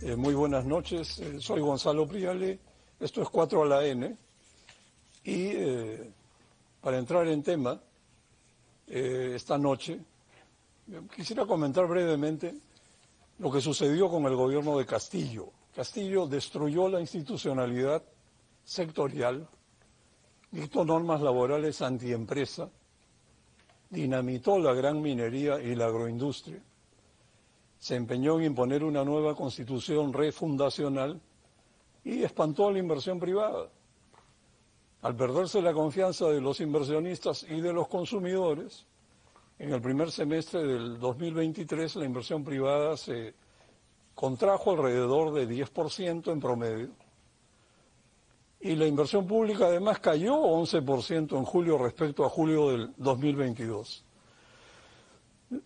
Muy buenas noches, soy Gonzalo Priale, esto es 4 a la N y para entrar en tema, esta noche quisiera comentar brevemente lo que sucedió con el gobierno de Castillo. Castillo destruyó la institucionalidad sectorial, dictó normas laborales antiempresa, dinamitó la gran minería y la agroindustria, se empeñó en imponer una nueva constitución refundacional y espantó a la inversión privada. Al perderse la confianza de los inversionistas y de los consumidores, en el primer semestre del 2023 la inversión privada se contrajo alrededor de 10% en promedio y la inversión pública además cayó 11% en julio respecto a julio del 2022.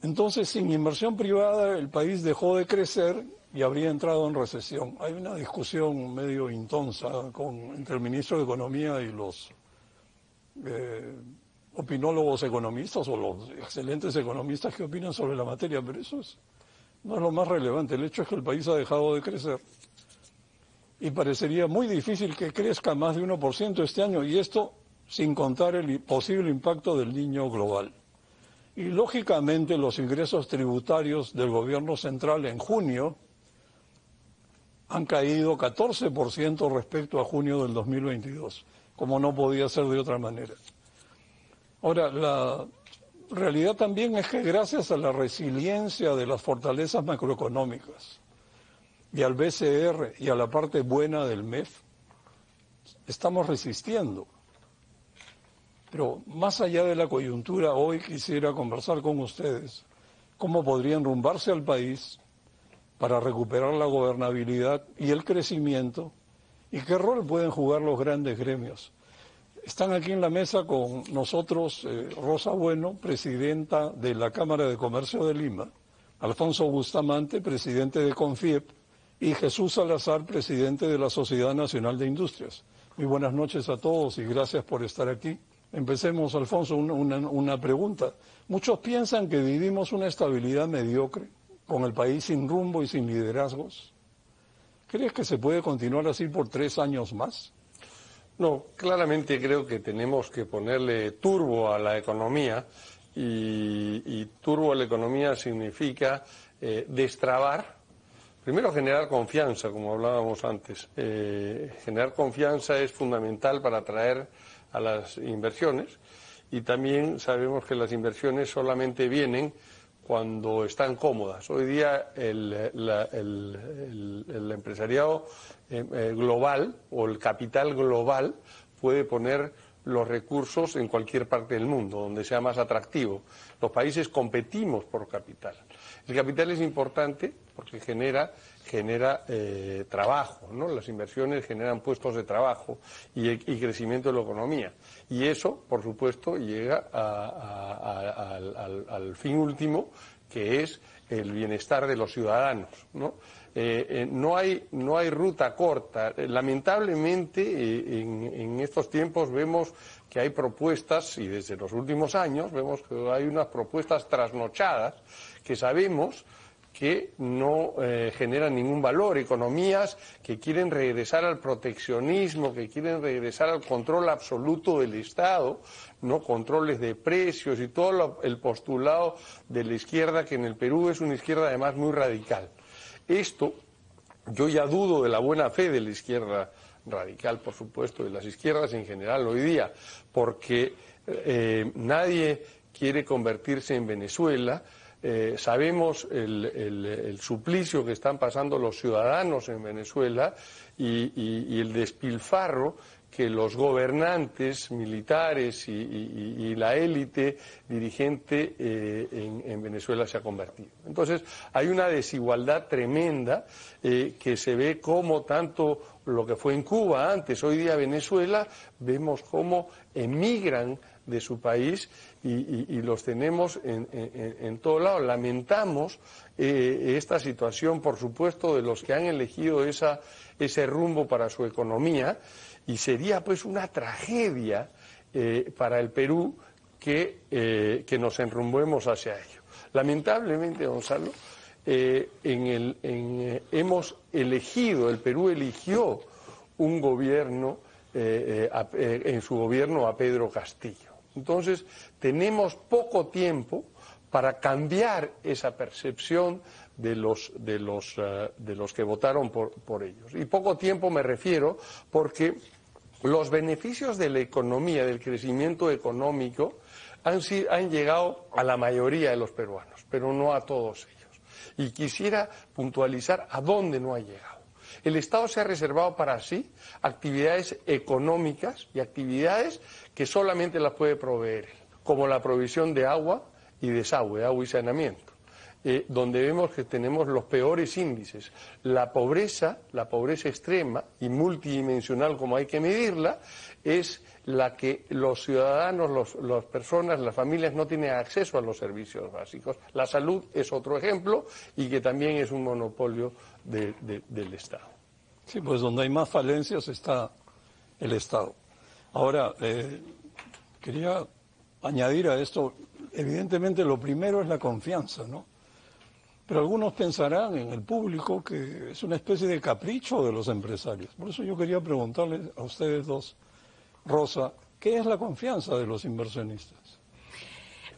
Entonces, sin inversión privada, el país dejó de crecer y habría entrado en recesión. Hay una discusión medio intensa entre el ministro de Economía y los opinólogos economistas o los excelentes economistas que opinan sobre la materia, pero eso no es lo más relevante. El hecho es que el país ha dejado de crecer y parecería muy difícil que crezca más de 1% este año, y esto sin contar el posible impacto del Niño global. Y lógicamente los ingresos tributarios del gobierno central en junio han caído 14% respecto a junio del 2022, como no podía ser de otra manera. Ahora, la realidad también es que gracias a la resiliencia de las fortalezas macroeconómicas y al BCR y a la parte buena del MEF, estamos resistiendo. Pero más allá de la coyuntura, hoy quisiera conversar con ustedes cómo podría enrumbarse al país para recuperar la gobernabilidad y el crecimiento y qué rol pueden jugar los grandes gremios. Están aquí en la mesa con nosotros Rosa Bueno, presidenta de la Cámara de Comercio de Lima, Alfonso Bustamante, presidente de Confiep, y Jesús Salazar, presidente de la Sociedad Nacional de Industrias. Muy buenas noches a todos y gracias por estar aquí. Empecemos, Alfonso, una pregunta. Muchos piensan que vivimos una estabilidad mediocre, con el país sin rumbo y sin liderazgos. ¿Crees que se puede continuar así por 3 años más? No, claramente creo que tenemos que ponerle turbo a la economía y turbo a la economía significa destrabar, primero generar confianza, como hablábamos antes. Generar confianza es fundamental para atraer a las inversiones y también sabemos que las inversiones solamente vienen cuando están cómodas. Hoy día el empresariado global o el capital global puede poner los recursos en cualquier parte del mundo, donde sea más atractivo. Los países competimos por capital. El capital es importante porque genera trabajo, ¿no? Las inversiones generan puestos de trabajo y crecimiento de la economía. Y eso, por supuesto, llega al fin último, que es el bienestar de los ciudadanos, ¿no? No hay ruta corta. Lamentablemente, en estos tiempos vemos que hay propuestas, y desde los últimos años vemos que hay unas propuestas trasnochadas que sabemos que no generan ningún valor, economías que quieren regresar al proteccionismo, que quieren regresar al control absoluto del Estado, no controles de precios y todo el postulado de la izquierda, que en el Perú es una izquierda además muy radical. Esto, yo ya dudo de la buena fe de la izquierda radical, por supuesto, de las izquierdas en general hoy día, porque nadie quiere convertirse en Venezuela. Sabemos el suplicio que están pasando los ciudadanos en Venezuela y el despilfarro que los gobernantes militares y la élite dirigente en Venezuela se ha convertido. Entonces, hay una desigualdad tremenda que se ve como tanto lo que fue en Cuba antes, hoy día Venezuela, vemos cómo emigran de su país y los tenemos en todo lado. Lamentamos esta situación, por supuesto, de los que han elegido ese rumbo para su economía, y sería pues una tragedia para el Perú que nos enrumbemos hacia ello. Lamentablemente, Gonzalo, hemos elegido, el Perú eligió un gobierno, en su gobierno a Pedro Castillo. Entonces, tenemos poco tiempo para cambiar esa percepción de los que votaron por ellos. Y poco tiempo me refiero porque los beneficios de la economía, del crecimiento económico, han llegado a la mayoría de los peruanos, pero no a todos ellos. Y quisiera puntualizar a dónde no ha llegado. El Estado se ha reservado para sí actividades económicas y actividades que solamente las puede proveer él, como la provisión de agua y desagüe, agua y saneamiento, donde vemos que tenemos los peores índices. La pobreza extrema y multidimensional, como hay que medirla, es la que los ciudadanos, las personas, las familias no tienen acceso a los servicios básicos. La salud es otro ejemplo y que también es un monopolio del Estado. Sí, pues donde hay más falencias está el Estado. Ahora, quería añadir a esto, evidentemente lo primero es la confianza, ¿no? Pero algunos pensarán en el público que es una especie de capricho de los empresarios. Por eso yo quería preguntarles a ustedes dos, Rosa, ¿qué es la confianza de los inversionistas?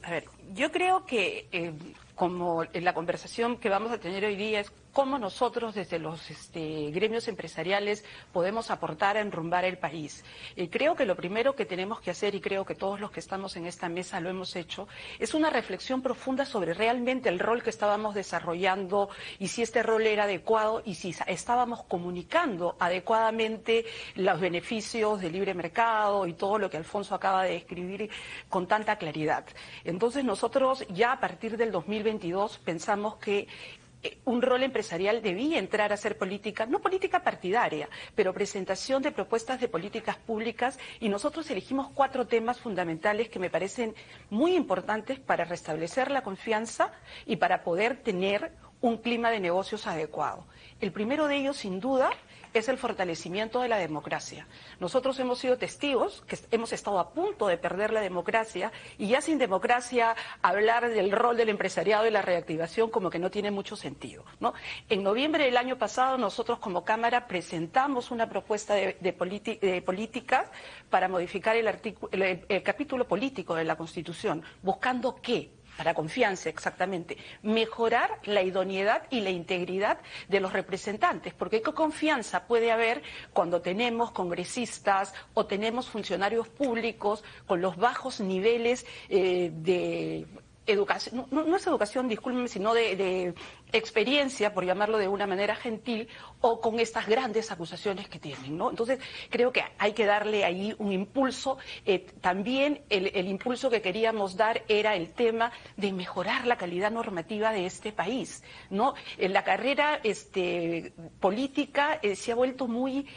A ver, yo creo que como en la conversación que vamos a tener hoy día es cómo nosotros desde los gremios empresariales podemos aportar a enrumbar el país. Creo que lo primero que tenemos que hacer, y creo que todos los que estamos en esta mesa lo hemos hecho, es una reflexión profunda sobre realmente el rol que estábamos desarrollando y si este rol era adecuado y si estábamos comunicando adecuadamente los beneficios del libre mercado y todo lo que Alfonso acaba de describir con tanta claridad. Entonces nosotros ya a partir del 2022 pensamos que un rol empresarial debía entrar a hacer política, no política partidaria, pero presentación de propuestas de políticas públicas, y nosotros elegimos 4 temas fundamentales que me parecen muy importantes para restablecer la confianza y para poder tener un clima de negocios adecuado. El primero de ellos, sin duda, es el fortalecimiento de la democracia. Nosotros hemos sido testigos que hemos estado a punto de perder la democracia, y ya sin democracia hablar del rol del empresariado y la reactivación como que no tiene mucho sentido, ¿no? En noviembre del año pasado nosotros como Cámara presentamos una propuesta de políticas para modificar el capítulo político de la Constitución, buscando ¿qué? Para confianza, exactamente, mejorar la idoneidad y la integridad de los representantes, porque ¿qué confianza puede haber cuando tenemos congresistas o tenemos funcionarios públicos con los bajos niveles de educación, no es educación, discúlpenme, sino de experiencia, por llamarlo de una manera gentil, o con estas grandes acusaciones que tienen, ¿no? Entonces, creo que hay que darle ahí un impulso. También el impulso que queríamos dar era el tema de mejorar la calidad normativa de este país, ¿no? En la carrera política se ha vuelto muy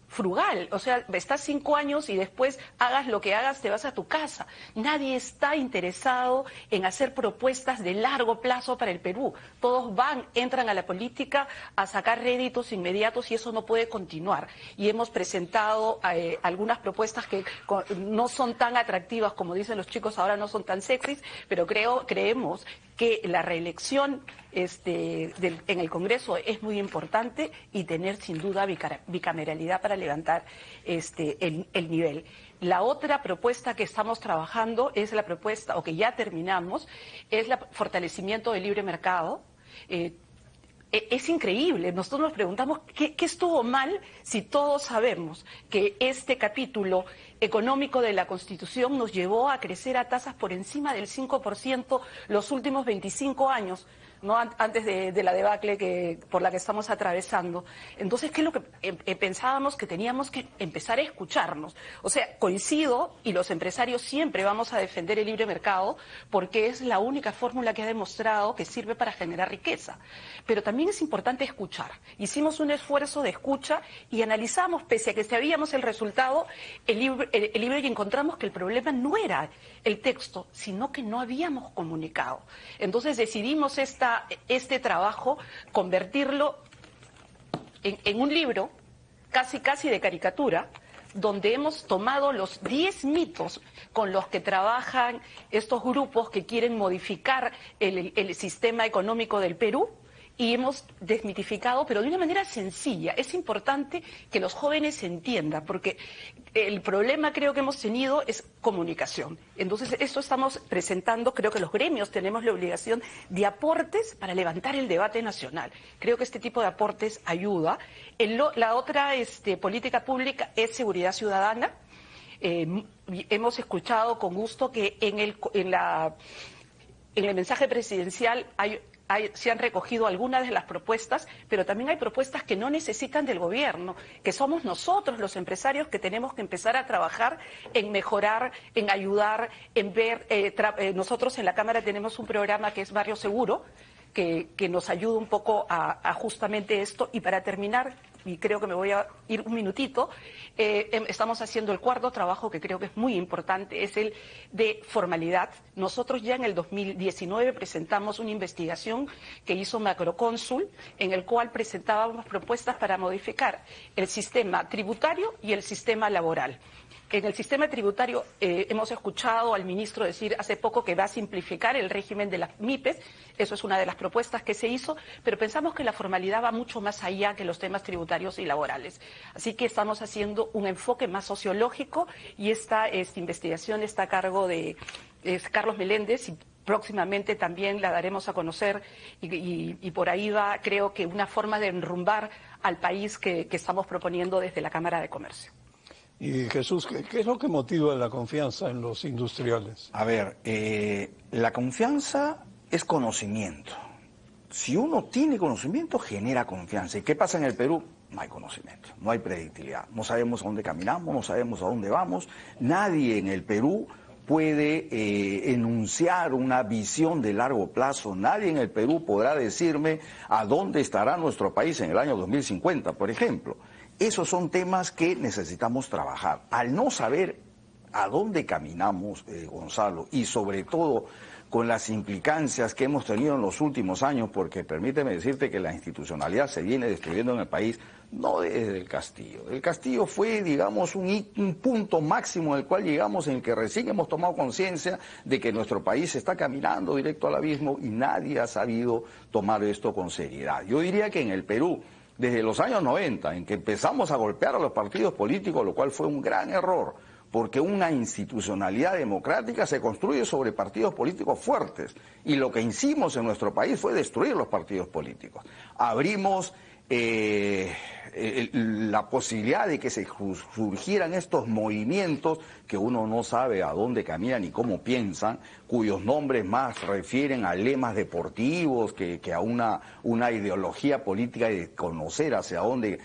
frugal, o sea, estás 5 años y después hagas lo que hagas, te vas a tu casa. Nadie está interesado en hacer propuestas de largo plazo para el Perú. Todos entran a la política a sacar réditos inmediatos, y eso no puede continuar. Y hemos presentado algunas propuestas que no son tan atractivas, como dicen los chicos ahora, no son tan sexys, pero creemos que la reelección en el Congreso es muy importante, y tener sin duda bicameralidad para levantar el nivel. La otra propuesta que estamos trabajando es la propuesta, o que ya terminamos, es el fortalecimiento del libre mercado. Es increíble, nosotros nos preguntamos ¿qué estuvo mal si todos sabemos que este capítulo económico de la Constitución nos llevó a crecer a tasas por encima del 5% los últimos 25 años, ¿no? Antes de la debacle por la que estamos atravesando. Entonces, ¿qué es lo que pensábamos? Que teníamos que empezar a escucharnos. O sea, coincido, y los empresarios siempre vamos a defender el libre mercado porque es la única fórmula que ha demostrado que sirve para generar riqueza. Pero también es importante escuchar. Hicimos un esfuerzo de escucha y analizamos, pese a que sabíamos el resultado, el libro, y encontramos que el problema no era el texto, sino que no habíamos comunicado. Entonces decidimos este trabajo convertirlo en un libro casi de caricatura, donde hemos tomado los 10 mitos con los que trabajan estos grupos que quieren modificar el sistema económico del Perú, y hemos desmitificado, pero de una manera sencilla. Es importante que los jóvenes entiendan, porque el problema creo que hemos tenido es comunicación. Entonces, esto estamos presentando, creo que los gremios tenemos la obligación de aportes para levantar el debate nacional. Creo que este tipo de aportes ayuda. La otra política pública es seguridad ciudadana. Hemos escuchado con gusto que en el mensaje presidencial se han recogido algunas de las propuestas, pero también hay propuestas que no necesitan del gobierno, que somos nosotros los empresarios que tenemos que empezar a trabajar en mejorar, en ayudar, en ver. Nosotros en la Cámara tenemos un programa que es Barrio Seguro, que nos ayuda un poco a justamente esto. Y para terminar, y creo que me voy a ir un minutito, estamos haciendo el cuarto trabajo que creo que es muy importante, es el de formalidad. Nosotros ya en el 2019 presentamos una investigación que hizo Macrocónsul, en el cual presentábamos propuestas para modificar el sistema tributario y el sistema laboral. En el sistema tributario hemos escuchado al ministro decir hace poco que va a simplificar el régimen de las MIPES, eso es una de las propuestas que se hizo, pero pensamos que la formalidad va mucho más allá que los temas tributarios y laborales. Así que estamos haciendo un enfoque más sociológico y esta investigación está a cargo de Carlos Meléndez y próximamente también la daremos a conocer y por ahí va, creo que una forma de enrumbar al país que estamos proponiendo desde la Cámara de Comercio. Y Jesús, ¿qué es lo que motiva la confianza en los industriales? A ver, la confianza es conocimiento. Si uno tiene conocimiento, genera confianza. ¿Y qué pasa en el Perú? No hay conocimiento, no hay predictibilidad. No sabemos a dónde caminamos, no sabemos a dónde vamos. Nadie en el Perú puede enunciar una visión de largo plazo. Nadie en el Perú podrá decirme a dónde estará nuestro país en el año 2050, por ejemplo. Esos son temas que necesitamos trabajar. Al no saber a dónde caminamos, Gonzalo, y sobre todo con las implicancias que hemos tenido en los últimos años, porque permíteme decirte que la institucionalidad se viene destruyendo en el país, no desde el Castillo. El Castillo fue, digamos, un punto máximo en el cual llegamos, en el que recién hemos tomado conciencia de que nuestro país está caminando directo al abismo y nadie ha sabido tomar esto con seriedad. Yo diría que en el Perú, desde los años 90, en que empezamos a golpear a los partidos políticos, lo cual fue un gran error, porque una institucionalidad democrática se construye sobre partidos políticos fuertes, y lo que hicimos en nuestro país fue destruir los partidos políticos. Abrimos la posibilidad de que se surgieran estos movimientos que uno no sabe a dónde caminan ni cómo piensan, cuyos nombres más refieren a lemas deportivos que a una ideología política y de conocer hacia dónde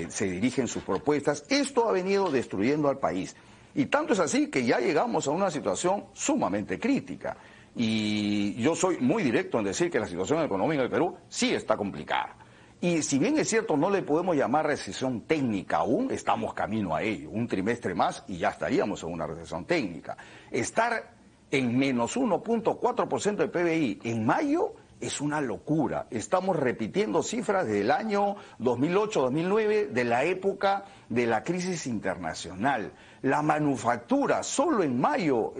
se dirigen sus propuestas. Esto ha venido destruyendo al país. Y tanto es así que ya llegamos a una situación sumamente crítica. Y yo soy muy directo en decir que la situación económica del Perú sí está complicada. Y si bien es cierto, no le podemos llamar recesión técnica aún, estamos camino a ello. Un trimestre más y ya estaríamos en una recesión técnica. Estar en menos 1.4% del PBI en mayo es una locura. Estamos repitiendo cifras del año 2008-2009, de la época de la crisis internacional. La manufactura, solo en mayo,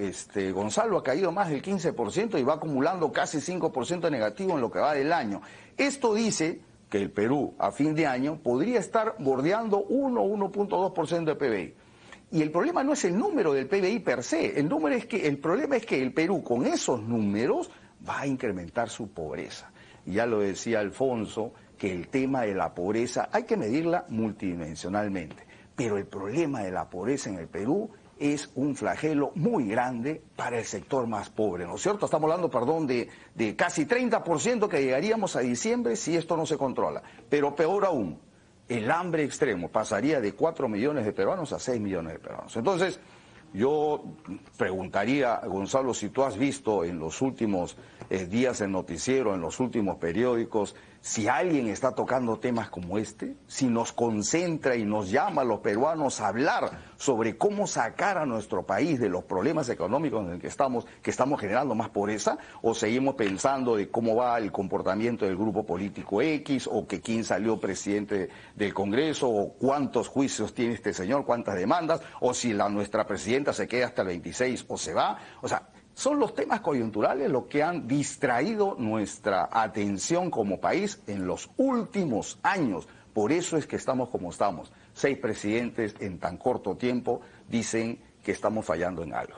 Gonzalo, ha caído más del 15% y va acumulando casi 5% negativo en lo que va del año. Esto dice que el Perú a fin de año podría estar bordeando 1.2% de PBI. Y el problema no es el número del PBI per se, el problema es que el Perú con esos números va a incrementar su pobreza. Y ya lo decía Alfonso, que el tema de la pobreza hay que medirla multidimensionalmente. Pero el problema de la pobreza en el Perú es un flagelo muy grande para el sector más pobre, ¿no es cierto? Estamos hablando, de casi 30% que llegaríamos a diciembre si esto no se controla. Pero peor aún, el hambre extremo pasaría de 4 millones de peruanos a 6 millones de peruanos. Entonces, yo preguntaría, Gonzalo, si tú has visto en los últimos días en noticiero, en los últimos periódicos, Si alguien está tocando temas como este, si nos concentra y nos llama a los peruanos a hablar sobre cómo sacar a nuestro país de los problemas económicos en el que estamos generando más pobreza, o seguimos pensando de cómo va el comportamiento del grupo político X, o que quién salió presidente del Congreso, o cuántos juicios tiene este señor, cuántas demandas, o si nuestra presidenta se queda hasta el 26 o se va. O sea, son los temas coyunturales los que han distraído nuestra atención como país en los últimos años. Por eso es que estamos como estamos. 6 presidentes en tan corto tiempo dicen que estamos fallando en algo.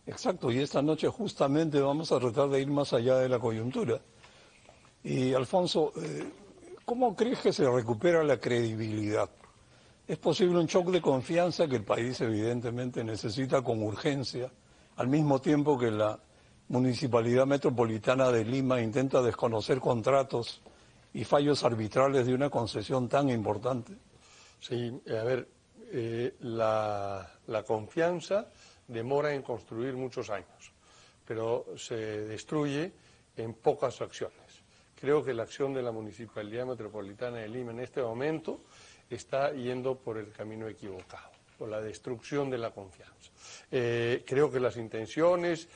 Exacto, y esta noche justamente vamos a tratar de ir más allá de la coyuntura. Y Alfonso, ¿cómo crees que se recupera la credibilidad? ¿Es posible un shock de confianza que el país evidentemente necesita con urgencia, al mismo tiempo que la Municipalidad Metropolitana de Lima intenta desconocer contratos y fallos arbitrales de una concesión tan importante? Sí, a ver, la confianza demora en construir muchos años, pero se destruye en pocas acciones. Creo que la acción de la Municipalidad Metropolitana de Lima en este momento está yendo por el camino equivocado, por la destrucción de la confianza. Creo que las intenciones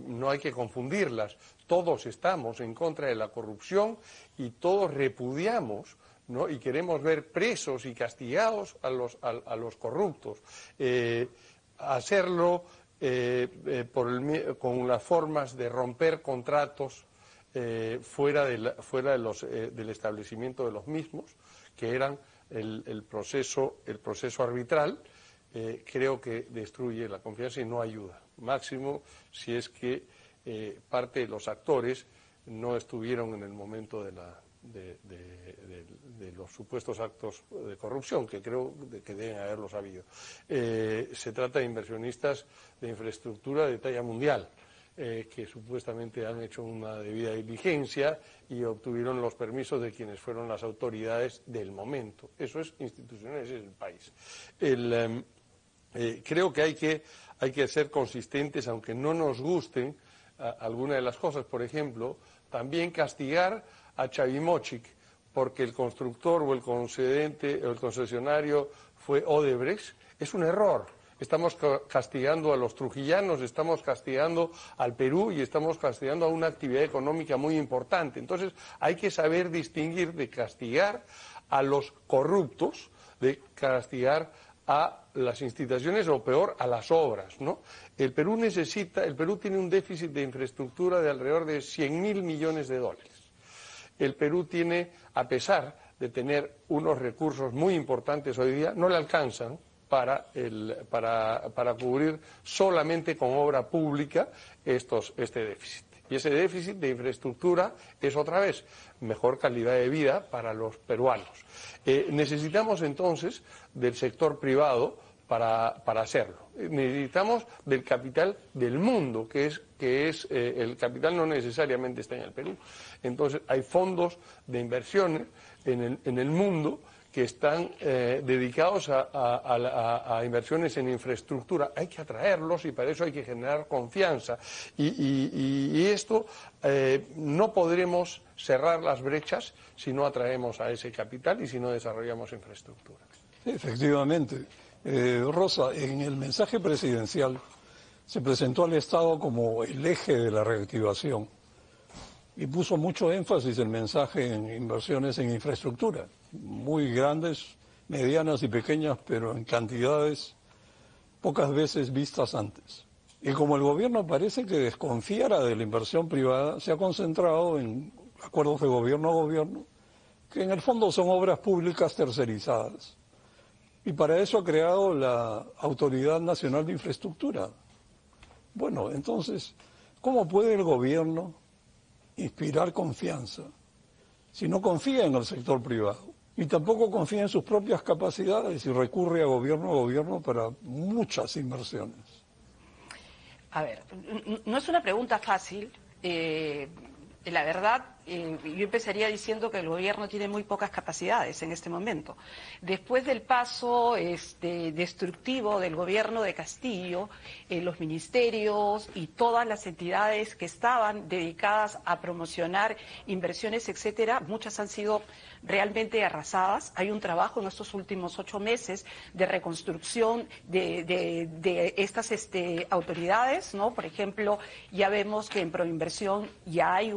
no hay que confundirlas. Todos estamos en contra de la corrupción y todos repudiamos, ¿no?, y queremos ver presos y castigados a los corruptos. Hacerlo con las formas de romper contratos fuera del establecimiento de los mismos, que eran el proceso arbitral. Creo que destruye la confianza y no ayuda. Máximo si es que parte de los actores no estuvieron en el momento de los supuestos actos de corrupción, que creo que deben haberlos habido. Se trata de inversionistas de infraestructura de talla mundial, que supuestamente han hecho una debida diligencia y obtuvieron los permisos de quienes fueron las autoridades del momento. Eso es institucional, ese es el país. Creo que hay que ser consistentes, aunque no nos gusten algunas de las cosas. Por ejemplo, también castigar a Chavimochic porque el constructor o el concedente o el concesionario fue Odebrecht es un error. Estamos castigando a los trujillanos, estamos castigando al Perú y estamos castigando a una actividad económica muy importante. Entonces hay que saber distinguir de castigar a los corruptos, de castigar a las instituciones o peor a las obras, ¿no? El Perú tiene un déficit de infraestructura de alrededor de 100.000 millones de dólares. El Perú tiene, a pesar de tener unos recursos muy importantes hoy día, no le alcanzan para cubrir solamente con obra pública este déficit. Y ese déficit de infraestructura es otra vez mejor calidad de vida para los peruanos. Necesitamos entonces del sector privado para hacerlo. Necesitamos del capital del mundo, que es el capital no necesariamente está en el Perú. Entonces hay fondos de inversiones en el mundo que están dedicados a inversiones en infraestructura. Hay que atraerlos y para eso hay que generar confianza. Y esto no podremos cerrar las brechas si no atraemos a ese capital y si no desarrollamos infraestructura. Efectivamente. Rosa, en el mensaje presidencial se presentó al Estado como el eje de la reactivación y puso mucho énfasis el mensaje en inversiones en infraestructura, muy grandes, medianas y pequeñas, pero en cantidades pocas veces vistas antes. Y como el gobierno parece que desconfiara de la inversión privada, se ha concentrado en acuerdos de gobierno a gobierno, que en el fondo son obras públicas tercerizadas. Y para eso ha creado la Autoridad Nacional de Infraestructura. Bueno, entonces, ¿cómo puede el gobierno inspirar confianza si no confía en el sector privado? Y tampoco confía en sus propias capacidades y recurre a gobierno para muchas inversiones. A ver, no es una pregunta fácil. La verdad, yo empezaría diciendo que el gobierno tiene muy pocas capacidades en este momento. Después del paso destructivo del gobierno de Castillo, los ministerios y todas las entidades que estaban dedicadas a promocionar inversiones, etcétera, muchas han sido realmente arrasadas. Hay un trabajo en estos últimos 8 meses de reconstrucción de estas autoridades, ¿no? Por ejemplo, ya vemos que en Proinversión ya hay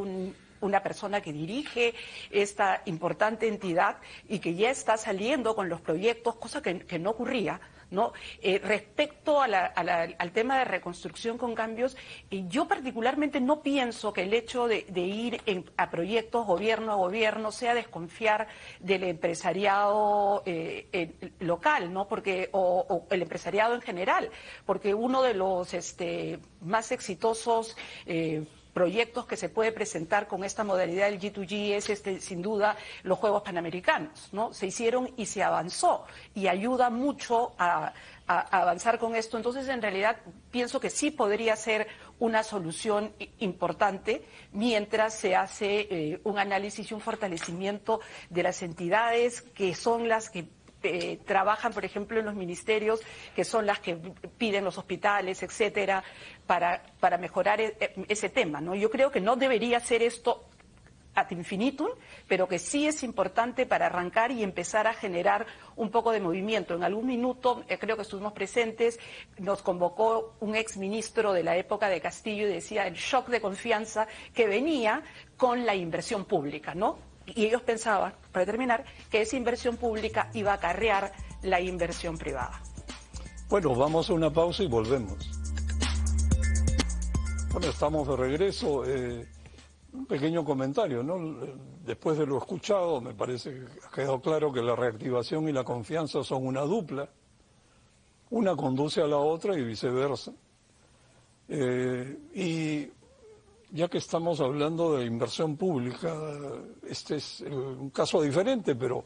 una persona que dirige esta importante entidad y que ya está saliendo con los proyectos, cosa que no ocurría, ¿no? Respecto al tema de reconstrucción con cambios, yo particularmente no pienso que el hecho de ir a proyectos gobierno a gobierno sea desconfiar del empresariado local, ¿no? O el empresariado en general, porque uno de los más exitosos proyectos que se puede presentar con esta modalidad del G2G es sin duda los Juegos Panamericanos, ¿no? Se hicieron y se avanzó y ayuda mucho a avanzar con esto. Entonces, en realidad, pienso que sí podría ser una solución importante mientras se hace un análisis y un fortalecimiento de las entidades que son las que trabajan, por ejemplo, en los ministerios, que son las que piden los hospitales, etcétera, para mejorar ese tema, ¿no? Yo creo que no debería ser esto ad infinitum, pero que sí es importante para arrancar y empezar a generar un poco de movimiento. En algún minuto, creo que estuvimos presentes, nos convocó un exministro de la época de Castillo y decía el shock de confianza que venía con la inversión pública, ¿no? Y ellos pensaban, para terminar, que esa inversión pública iba a acarrear la inversión privada. Bueno, vamos a una pausa y volvemos. Bueno, estamos de regreso. Un pequeño comentario, ¿no? Después de lo escuchado, me parece que ha quedado claro que la reactivación y la confianza son una dupla. Una conduce a la otra y viceversa. Y ya que estamos hablando de inversión pública, este es un caso diferente, pero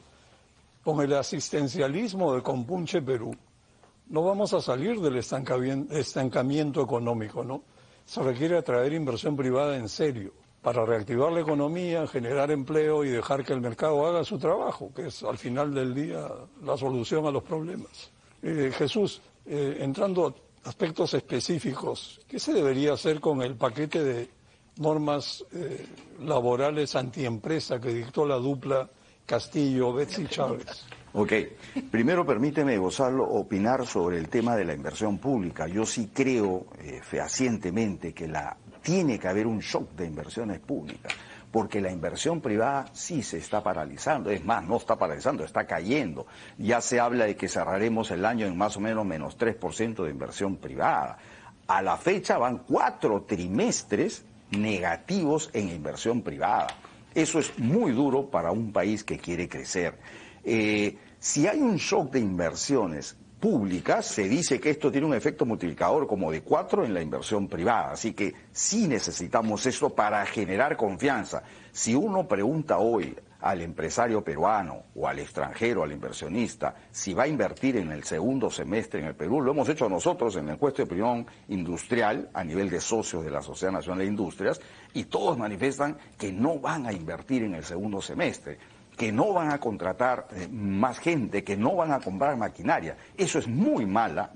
con el asistencialismo de Compunche Perú, no vamos a salir del estancamiento económico, ¿no? Se requiere atraer inversión privada en serio para reactivar la economía, generar empleo y dejar que el mercado haga su trabajo, que es al final del día la solución a los problemas. Jesús, entrando a aspectos específicos, ¿qué se debería hacer con el paquete de normas laborales antiempresa que dictó la dupla Castillo-Betsy Chávez? Ok, primero permíteme, Gonzalo, opinar sobre el tema de la inversión pública. Yo sí creo fehacientemente que tiene que haber un shock de inversiones públicas, porque la inversión privada sí se está paralizando, es más, no está paralizando, está cayendo. Ya se habla de que cerraremos el año en más o menos menos 3% de inversión privada. A la fecha van 4 trimestres negativos en inversión privada. Eso es muy duro para un país que quiere crecer. Si hay un shock de inversiones públicas, se dice que esto tiene un efecto multiplicador como de 4 en la inversión privada. Así que sí necesitamos eso para generar confianza. Si uno pregunta hoy al empresario peruano o al extranjero, al inversionista, si va a invertir en el segundo semestre en el Perú, lo hemos hecho nosotros en la encuesta de opinión industrial a nivel de socios de la Sociedad Nacional de Industrias, y todos manifiestan que no van a invertir en el segundo semestre, que no van a contratar más gente, que no van a comprar maquinaria. Eso es muy mala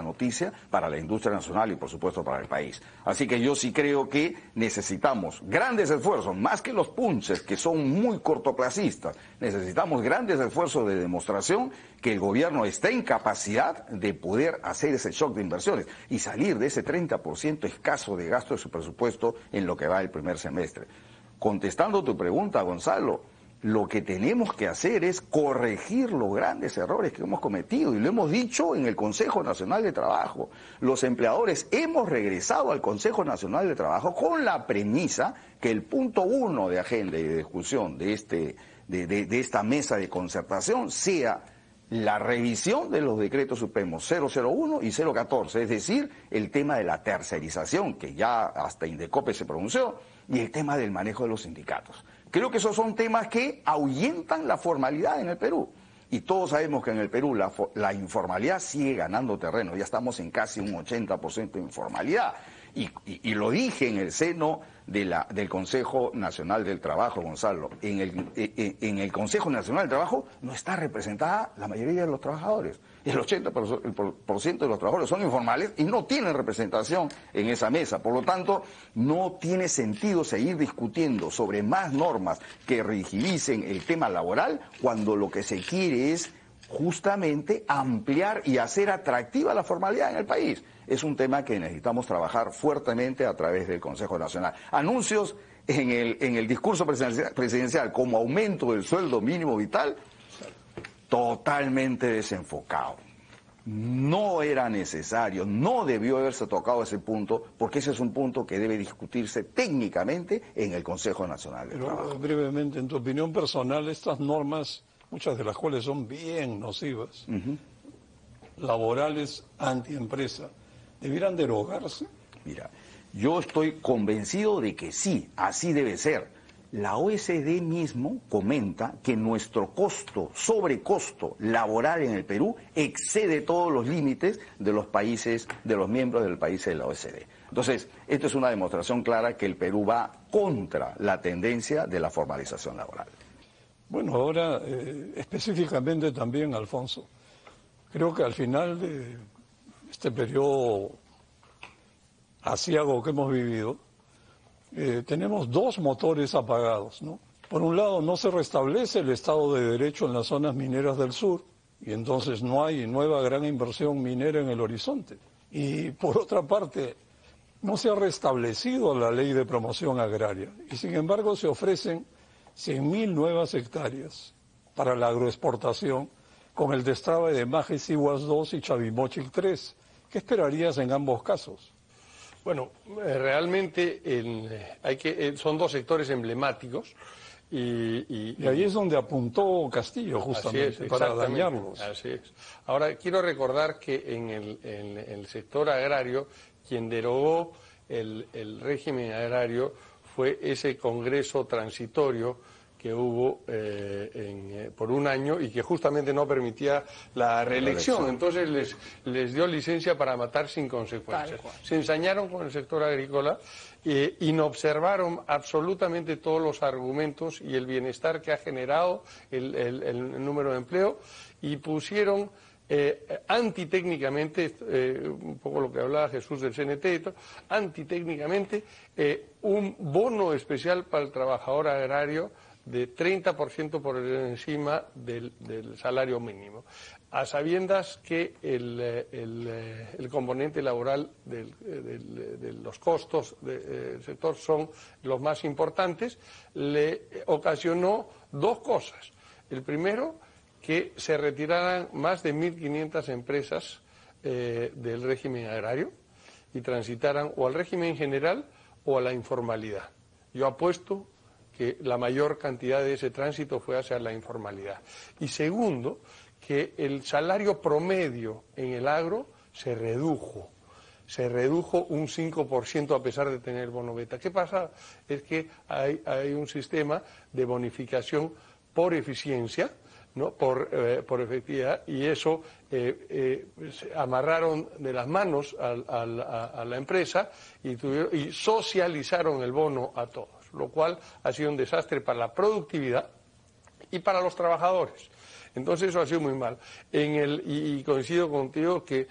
noticia para la industria nacional y por supuesto para el país. Así que yo sí creo que necesitamos grandes esfuerzos, más que los punches que son muy cortoplacistas. Necesitamos grandes esfuerzos de demostración que el gobierno está en capacidad de poder hacer ese shock de inversiones y salir de ese 30% escaso de gasto de su presupuesto en lo que va el primer semestre. Contestando tu pregunta, Gonzalo, lo que tenemos que hacer es corregir los grandes errores que hemos cometido, y lo hemos dicho en el Consejo Nacional de Trabajo. Los empleadores hemos regresado al Consejo Nacional de Trabajo con la premisa que el punto 1 de agenda y de discusión de esta mesa de concertación sea la revisión de los decretos supremos 001 y 014, es decir, el tema de la tercerización, que ya hasta Indecope se pronunció, y el tema del manejo de los sindicatos. Creo que esos son temas que ahuyentan la formalidad en el Perú. Y todos sabemos que en el Perú la informalidad sigue ganando terreno. Ya estamos en casi un 80% de informalidad. Y lo dije en el seno del Consejo Nacional del Trabajo, Gonzalo. En el Consejo Nacional del Trabajo no está representada la mayoría de los trabajadores. El 80% de los trabajadores son informales y no tienen representación en esa mesa. Por lo tanto, no tiene sentido seguir discutiendo sobre más normas que rigidicen el tema laboral cuando lo que se quiere es justamente ampliar y hacer atractiva la formalidad en el país. Es un tema que necesitamos trabajar fuertemente a través del Consejo Nacional. Anuncios en el discurso presidencial como aumento del sueldo mínimo vital, totalmente desenfocado. No era necesario, no debió haberse tocado ese punto, porque ese es un punto que debe discutirse técnicamente en el Consejo Nacional del Trabajo. Pero brevemente, en tu opinión personal, estas normas, muchas de las cuales son bien nocivas, laborales, antiempresa, ¿debieran derogarse? Mira, yo estoy convencido de que sí, así debe ser. La OECD mismo comenta que nuestro sobrecosto laboral en el Perú excede todos los límites de los países, de los miembros del país de la OECD. Entonces, esto es una demostración clara que el Perú va contra la tendencia de la formalización laboral. Bueno, ahora específicamente también, Alfonso, creo que al final de este periodo aciago que hemos vivido, tenemos dos motores apagados, ¿no? Por un lado, no se restablece el Estado de Derecho en las zonas mineras del sur, y entonces no hay nueva gran inversión minera en el horizonte. Y por otra parte, no se ha restablecido la ley de promoción agraria, y sin embargo se ofrecen 100.000 nuevas hectáreas para la agroexportación con el destrave de Majes Iguas 2 y Chavimochic 3. ¿Qué esperarías en ambos casos? Bueno, realmente son dos sectores emblemáticos y ahí es donde apuntó Castillo justamente para dañarlos. Así es. Ahora, quiero recordar que en el sector agrario, quien derogó el régimen agrario fue ese Congreso transitorio que hubo por un año y que justamente no permitía la reelección. Entonces les dio licencia para matar sin consecuencias. Se ensañaron con el sector agrícola y no observaron absolutamente todos los argumentos y el bienestar que ha generado el número de empleo y pusieron antitécnicamente, un poco lo que hablaba Jesús del CNT y todo, antitécnicamente un bono especial para el trabajador agrario de 30% por encima del salario mínimo, a sabiendas que el componente laboral de los costos del sector son los más importantes, le ocasionó dos cosas. El primero, que se retiraran más de 1.500 empresas del régimen agrario y transitaran o al régimen general o a la informalidad. Yo apuesto que la mayor cantidad de ese tránsito fue hacia la informalidad. Y segundo, que el salario promedio en el agro se redujo un 5% a pesar de tener bono beta. ¿Qué pasa? Es que hay un sistema de bonificación por eficiencia, ¿no? por efectividad, y eso amarraron de las manos a la empresa y socializaron el bono a todos, lo cual ha sido un desastre para la productividad y para los trabajadores. Entonces eso ha sido muy mal. Y coincido contigo que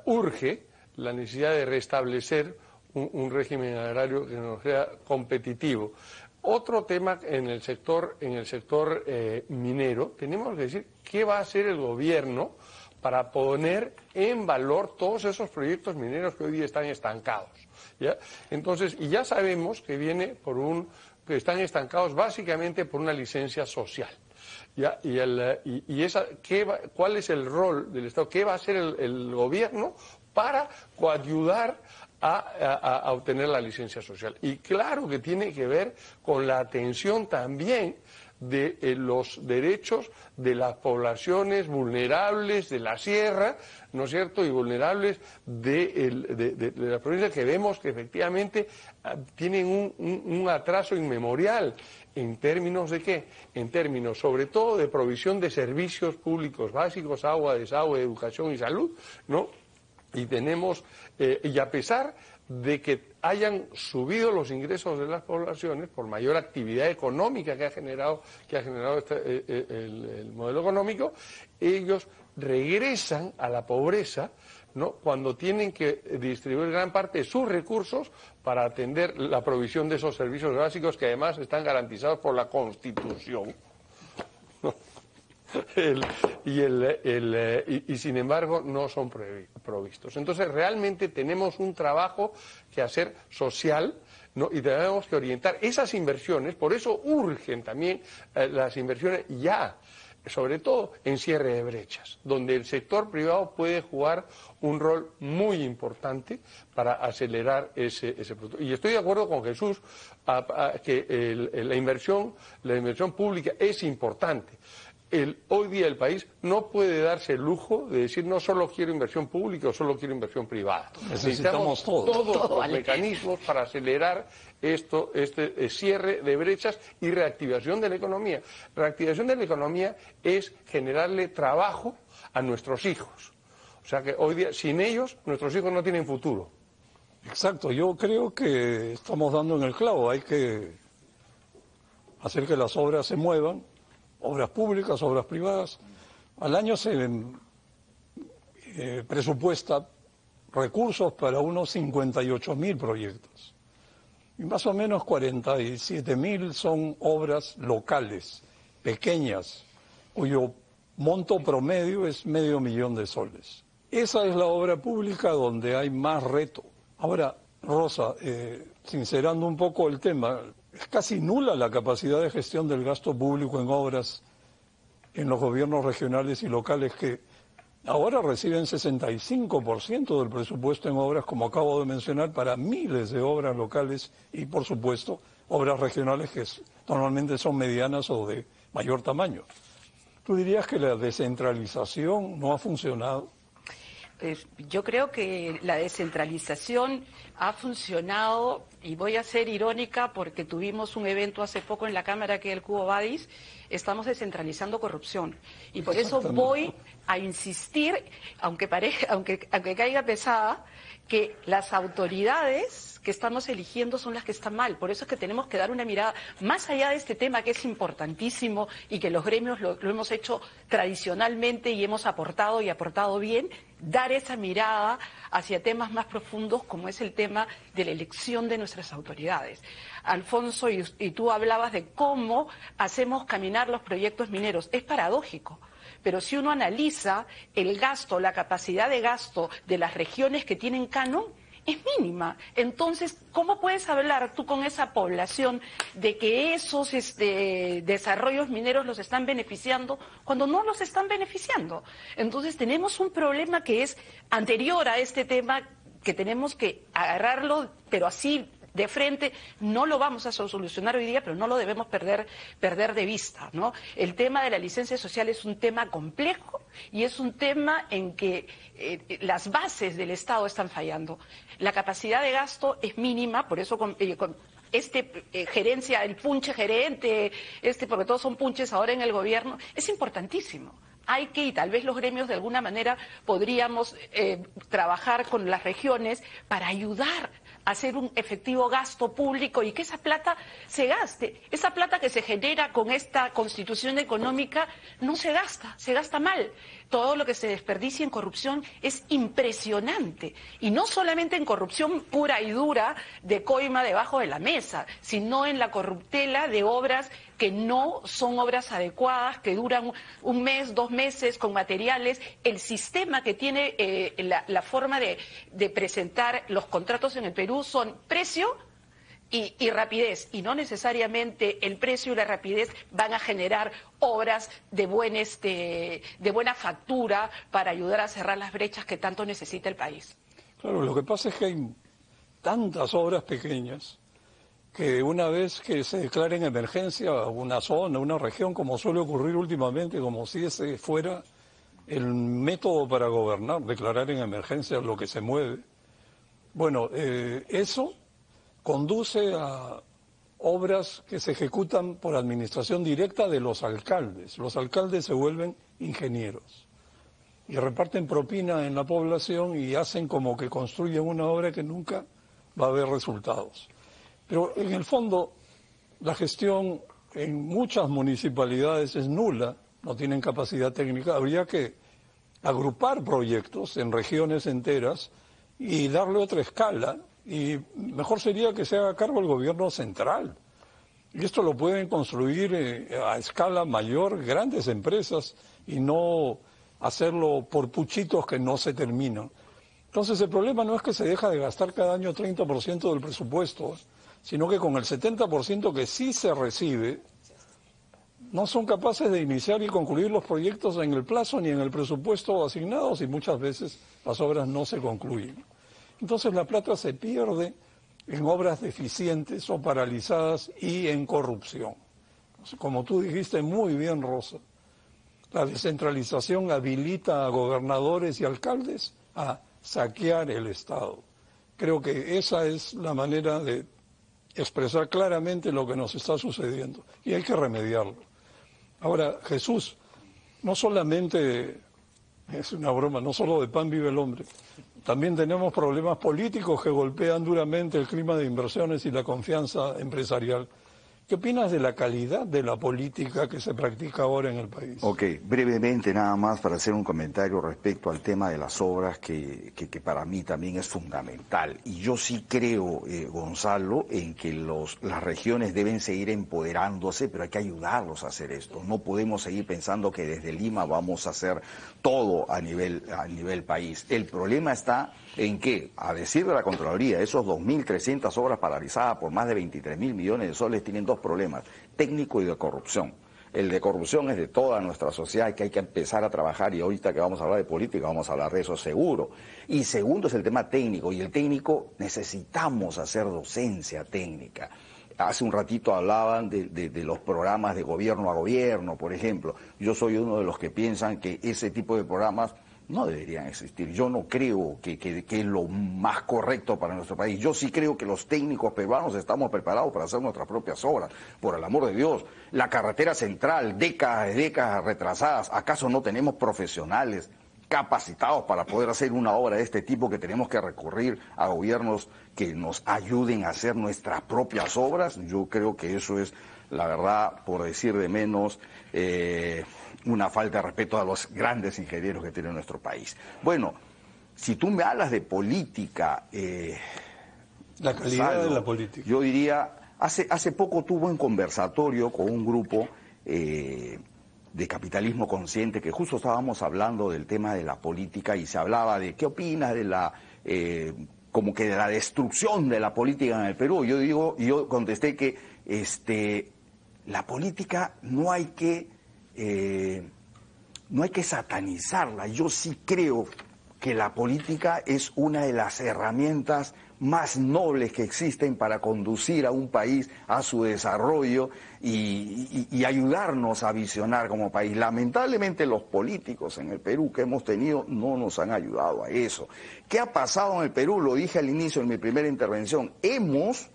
urge la necesidad de restablecer un régimen agrario que nos sea competitivo. Otro tema en el sector minero, tenemos que decir qué va a hacer el gobierno para poner en valor todos esos proyectos mineros que hoy día están estancados, ¿ya? Entonces, y ya sabemos que que están estancados básicamente por una licencia social. ¿Ya? ¿Cuál es el rol del Estado? ¿Qué va a hacer el gobierno para coayudar a obtener la licencia social? Y claro que tiene que ver con la atención también de los derechos de las poblaciones vulnerables de la sierra, ¿no es cierto?, y vulnerables de las provincias que vemos que efectivamente tienen un atraso inmemorial. ¿En términos de qué? En términos sobre todo de provisión de servicios públicos básicos, agua, desagüe, educación y salud, ¿no? Y tenemos, y a pesar de que hayan subido los ingresos de las poblaciones por mayor actividad económica que ha generado el modelo económico, ellos regresan a la pobreza, ¿no?, cuando tienen que distribuir gran parte de sus recursos para atender la provisión de esos servicios básicos que además están garantizados por la Constitución. Y sin embargo no son provistos. Entonces realmente tenemos un trabajo que hacer social, ¿no?, y tenemos que orientar esas inversiones, por eso urgen también las inversiones ya, sobre todo en cierre de brechas, donde el sector privado puede jugar un rol muy importante para acelerar ese producto. Y estoy de acuerdo con Jesús que la inversión pública es importante. Hoy día el país no puede darse el lujo de decir no solo quiero inversión pública o solo quiero inversión privada. Necesitamos todos los mecanismos para acelerar este cierre de brechas y reactivación de la economía. Reactivación de la economía es generarle trabajo a nuestros hijos. O sea que hoy día, sin ellos, nuestros hijos no tienen futuro. Exacto, yo creo que estamos dando en el clavo, hay que hacer que las obras se muevan, obras públicas, obras privadas. Al año se presupuesta recursos para unos 58.000 proyectos. Y más o menos 47.000 son obras locales, pequeñas, cuyo monto promedio es $500,000 Esa es la obra pública donde hay más reto. Ahora, Rosa, sincerando un poco el tema, es casi nula la capacidad de gestión del gasto público en obras en los gobiernos regionales y locales que ahora reciben 65% del presupuesto en obras, como acabo de mencionar, para miles de obras locales y, por supuesto, obras regionales que normalmente son medianas o de mayor tamaño. ¿Tú dirías que la descentralización no ha funcionado? Yo creo que la descentralización ha funcionado, y voy a ser irónica porque tuvimos un evento hace poco en la Cámara que es el Cubo Badis, estamos descentralizando corrupción. Y por eso voy a insistir, aunque caiga pesada, que las autoridades que estamos eligiendo son las que están mal. Por eso es que tenemos que dar una mirada más allá de este tema que es importantísimo y que los gremios lo hemos hecho tradicionalmente y hemos aportado bien, dar esa mirada hacia temas más profundos como es el tema de la elección de nuestras autoridades. Alfonso, y tú hablabas de cómo hacemos caminar los proyectos mineros. Es paradójico. Pero si uno analiza el gasto, la capacidad de gasto de las regiones que tienen canon, es mínima. Entonces, ¿cómo puedes hablar tú con esa población de que esos desarrollos mineros los están beneficiando cuando no los están beneficiando? Entonces, tenemos un problema que es anterior a este tema, que tenemos que agarrarlo, pero así de frente. No lo vamos a solucionar hoy día, pero no lo debemos perder de vista, ¿no? El tema de la licencia social es un tema complejo y es un tema en que las bases del Estado están fallando. La capacidad de gasto es mínima, por eso gerencia, el punche gerente, porque todos son punches ahora en el gobierno, es importantísimo. Y tal vez los gremios de alguna manera podríamos trabajar con las regiones para ayudar a hacer un efectivo gasto público y que esa plata se gaste. Esa plata que se genera con esta constitución económica no se gasta mal. Todo lo que se desperdicia en corrupción es impresionante. Y no solamente en corrupción pura y dura de coima debajo de la mesa, sino en la corruptela de obras que no son obras adecuadas, que duran un mes, 2 meses, con materiales. El sistema que tiene la forma de presentar los contratos en el Perú son precio y rapidez, y no necesariamente el precio y la rapidez van a generar obras de buena factura para ayudar a cerrar las brechas que tanto necesita el país. Claro, lo que pasa es que hay tantas obras pequeñas que una vez que se declara en emergencia una zona, una región, como suele ocurrir últimamente, como si ese fuera el método para gobernar, declarar en emergencia lo que se mueve, bueno, eso conduce a obras que se ejecutan por administración directa de los alcaldes. Los alcaldes se vuelven ingenieros y reparten propina en la población y hacen como que construyen una obra que nunca va a haber resultados. Pero en el fondo, la gestión en muchas municipalidades es nula, no tienen capacidad técnica. Habría que agrupar proyectos en regiones enteras y darle otra escala, y mejor sería que se haga cargo el gobierno central. Y esto lo pueden construir a escala mayor grandes empresas y no hacerlo por puchitos que no se terminan. Entonces el problema no es que se deja de gastar cada año 30% del presupuesto, sino que con el 70% que sí se recibe, no son capaces de iniciar y concluir los proyectos en el plazo ni en el presupuesto asignados, y muchas veces las obras no se concluyen. Entonces la plata se pierde en obras deficientes o paralizadas y en corrupción. Como tú dijiste muy bien, Rosa, la descentralización habilita a gobernadores y alcaldes a saquear el Estado. Creo que esa es la manera de expresar claramente lo que nos está sucediendo y hay que remediarlo. Ahora, Jesús, no solamente es una broma, no solo de pan vive el hombre, también tenemos problemas políticos que golpean duramente el clima de inversiones y la confianza empresarial. ¿Qué opinas de la calidad de la política que se practica ahora en el país? Ok, brevemente nada más para hacer un comentario respecto al tema de las obras que para mí también es fundamental. Y yo sí creo, Gonzalo, en que las regiones deben seguir empoderándose, pero hay que ayudarlos a hacer esto. No podemos seguir pensando que desde Lima vamos a hacer todo a nivel país. El problema está en que, a decir de la Contraloría, esos 2.300 obras paralizadas por más de 23.000 millones de soles tienen dos problemas, técnico y de corrupción. El de corrupción es de toda nuestra sociedad, que hay que empezar a trabajar, y ahorita que vamos a hablar de política vamos a hablar de eso seguro. Y segundo es el tema técnico, y el técnico necesitamos hacer docencia técnica. Hace un ratito hablaban de los programas de gobierno a gobierno, por ejemplo. Yo soy uno de los que piensan que ese tipo de programas no deberían existir. Yo no creo que es lo más correcto para nuestro país. Yo sí creo que los técnicos peruanos estamos preparados para hacer nuestras propias obras, por el amor de Dios. La carretera central, décadas retrasadas, ¿acaso no tenemos profesionales capacitados para poder hacer una obra de este tipo, que tenemos que recurrir a gobiernos que nos ayuden a hacer nuestras propias obras? Yo creo que eso es, la verdad, por decir de menos, una falta de respeto a los grandes ingenieros que tiene nuestro país. Bueno, si tú me hablas de política... la calidad de la política. Yo diría, hace poco tuve un conversatorio con un grupo de capitalismo consciente, que justo estábamos hablando del tema de la política y se hablaba de qué opinas de la... como que de la destrucción de la política en el Perú. Yo contesté que la política no hay que satanizarla. Yo sí creo que la política es una de las herramientas más nobles que existen para conducir a un país a su desarrollo y ayudarnos a visionar como país. Lamentablemente los políticos en el Perú que hemos tenido no nos han ayudado a eso. ¿Qué ha pasado en el Perú? Lo dije al inicio en mi primera intervención. Hemos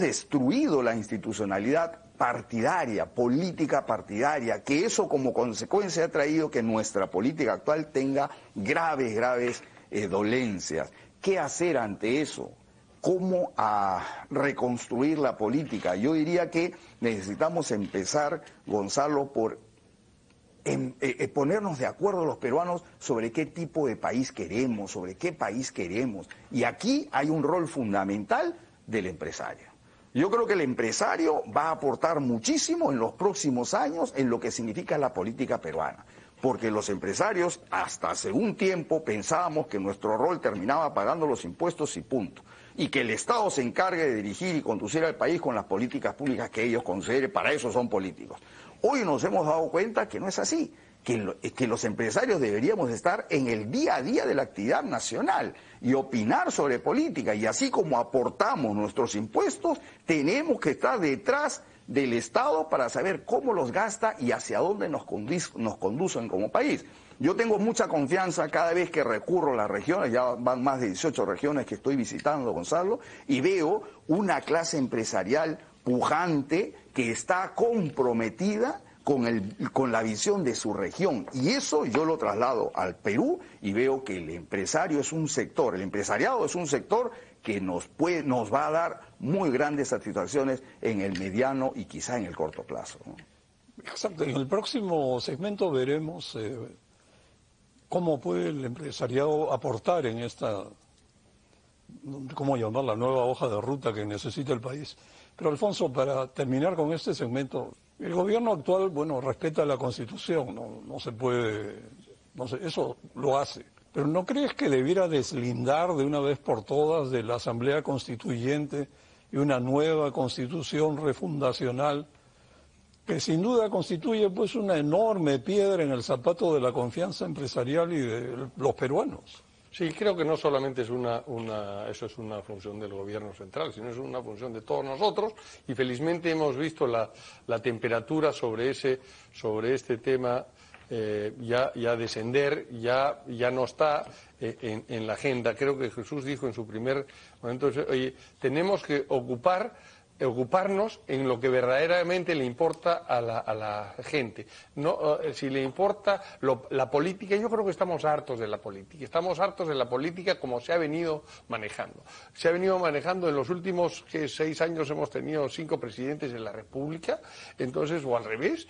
destruido la institucionalidad partidaria, política partidaria, que eso como consecuencia ha traído que nuestra política actual tenga graves dolencias. ¿Qué hacer ante eso? ¿Cómo reconstruir la política? Yo diría que necesitamos empezar, Gonzalo, por ponernos de acuerdo los peruanos sobre qué tipo de país queremos, sobre qué país queremos. Y aquí hay un rol fundamental del empresario. Yo creo que el empresario va a aportar muchísimo en los próximos años en lo que significa la política peruana, porque los empresarios hasta hace un tiempo pensábamos que nuestro rol terminaba pagando los impuestos y punto, y que el Estado se encargue de dirigir y conducir al país con las políticas públicas que ellos consideren, para eso son políticos. Hoy nos hemos dado cuenta que no es así, que los empresarios deberíamos estar en el día a día de la actividad nacional y opinar sobre política, y así como aportamos nuestros impuestos, tenemos que estar detrás del Estado para saber cómo los gasta y hacia dónde nos conducen como país. Yo tengo mucha confianza cada vez que recurro a las regiones, ya van más de 18 regiones que estoy visitando, Gonzalo, y veo una clase empresarial pujante que está comprometida con la visión de su región. Y eso yo lo traslado al Perú y veo que el empresario es un sector, el empresariado es un sector que nos va a dar muy grandes satisfacciones en el mediano y quizá en el corto plazo, ¿no? Exacto. En el próximo segmento veremos cómo puede el empresariado aportar en esta, ¿cómo llamarla?, nueva hoja de ruta que necesita el país. Pero Alfonso, para terminar con este segmento, el gobierno actual, bueno, respeta la Constitución, no se puede, no sé, eso lo hace. Pero ¿no crees que debiera deslindar de una vez por todas de la Asamblea Constituyente y una nueva Constitución refundacional que sin duda constituye pues una enorme piedra en el zapato de la confianza empresarial y de los peruanos? Sí, creo que no solamente es eso es una función del gobierno central, sino es una función de todos nosotros, y felizmente hemos visto la temperatura sobre este tema ya descender, ya no está en la agenda. Creo que Jesús dijo en su primer momento, oye, tenemos que ocuparnos en lo que verdaderamente le importa a la gente. No, si le importa la política, yo creo que estamos hartos de la política. Estamos hartos de la política como se ha venido manejando. Se ha venido manejando en los últimos 6 años, hemos tenido 5 presidentes de la República, entonces, o al revés,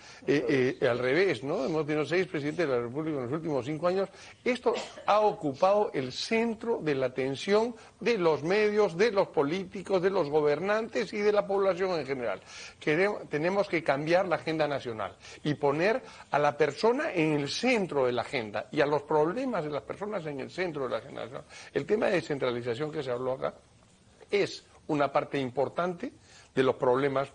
¿no? Hemos tenido 6 presidentes de la República en los últimos 5 años. Esto ha ocupado el centro de la atención de los medios, de los políticos, de los gobernantes y de la población en general. Tenemos que cambiar la agenda nacional y poner a la persona en el centro de la agenda y a los problemas de las personas en el centro de la agenda nacional. El tema de descentralización que se habló acá es una parte importante de los problemas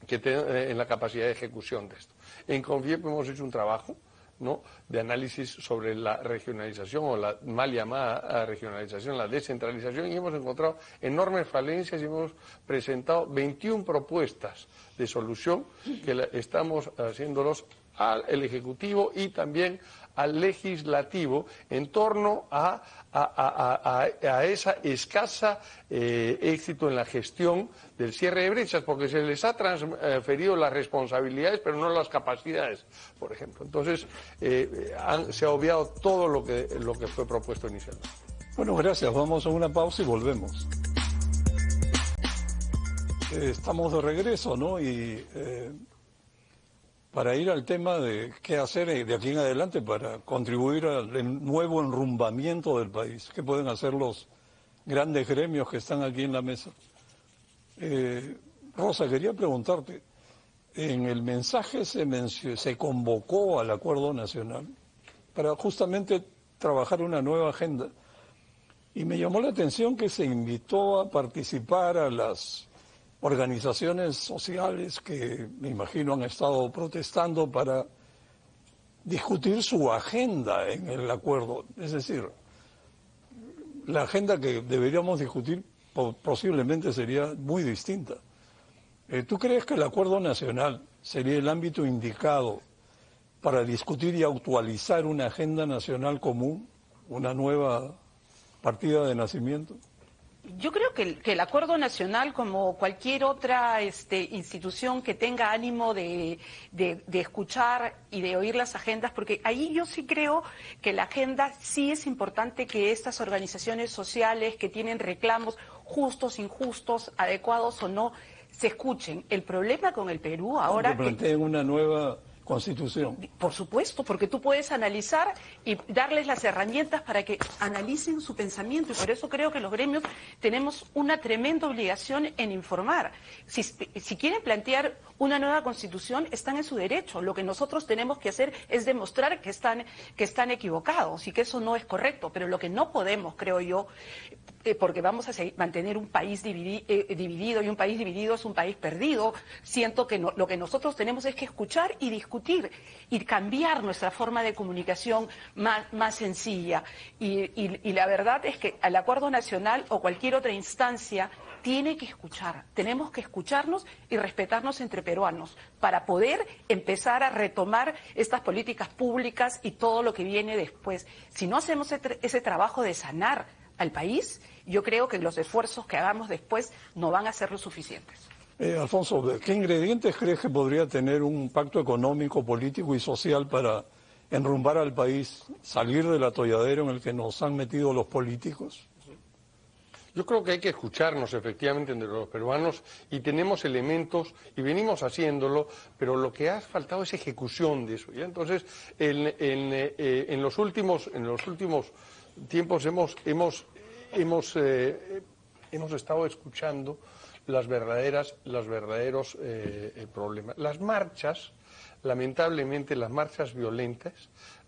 que en la capacidad de ejecución de esto. En CONFIEP hemos hecho un trabajo, ¿no?, de análisis sobre la regionalización o la mal llamada regionalización, la descentralización, y hemos encontrado enormes falencias y hemos presentado 21 propuestas de solución que estamos haciéndolos al Ejecutivo y también al Legislativo en torno a esa escasa éxito en la gestión del cierre de brechas, porque se les ha transferido las responsabilidades pero no las capacidades, por ejemplo. Entonces se ha obviado todo lo que fue propuesto inicialmente. Bueno, gracias. Vamos a una pausa y volvemos. Estamos de regreso, ¿no? Y para ir al tema de qué hacer de aquí en adelante para contribuir al nuevo enrumbamiento del país, qué pueden hacer los grandes gremios que están aquí en la mesa. Rosa, quería preguntarte, en el mensaje se convocó al Acuerdo Nacional para justamente trabajar una nueva agenda, y me llamó la atención que se invitó a participar a las organizaciones sociales que, me imagino, han estado protestando para discutir su agenda en el acuerdo. Es decir, la agenda que deberíamos discutir posiblemente sería muy distinta. ¿Tú crees que el Acuerdo Nacional sería el ámbito indicado para discutir y actualizar una agenda nacional común, una nueva partida de nacimiento? Yo creo que el Acuerdo Nacional, como cualquier otra institución que tenga ánimo de escuchar y de oír las agendas, porque ahí yo sí creo que la agenda sí es importante que estas organizaciones sociales que tienen reclamos justos, injustos, adecuados o no, se escuchen. El problema con el Perú ahora... Que planteen una nueva Constitución. Por supuesto, porque tú puedes analizar y darles las herramientas para que analicen su pensamiento, y por eso creo que los gremios tenemos una tremenda obligación en informar. Si quieren plantear una nueva Constitución, están en su derecho. Lo que nosotros tenemos que hacer es demostrar que están equivocados y que eso no es correcto, pero lo que no podemos, creo yo, porque vamos a mantener un país dividido, y un país dividido es un país perdido. Siento que lo que nosotros tenemos es que escuchar y discutir y cambiar nuestra forma de comunicación más sencilla. Y la verdad es que el Acuerdo Nacional o cualquier otra instancia tiene que escuchar. Tenemos que escucharnos y respetarnos entre peruanos para poder empezar a retomar estas políticas públicas y todo lo que viene después. Si no hacemos ese trabajo de sanar al país, yo creo que los esfuerzos que hagamos después no van a ser los suficientes. Alfonso, ¿qué ingredientes crees que podría tener un pacto económico, político y social para enrumbar al país, salir del atolladero en el que nos han metido los políticos? Yo creo que hay que escucharnos efectivamente entre los peruanos y tenemos elementos y venimos haciéndolo, pero lo que ha faltado es ejecución de eso. ¿Ya? Entonces, en los últimos tiempos hemos estado escuchando los verdaderos problemas. Las marchas, lamentablemente, las marchas violentas,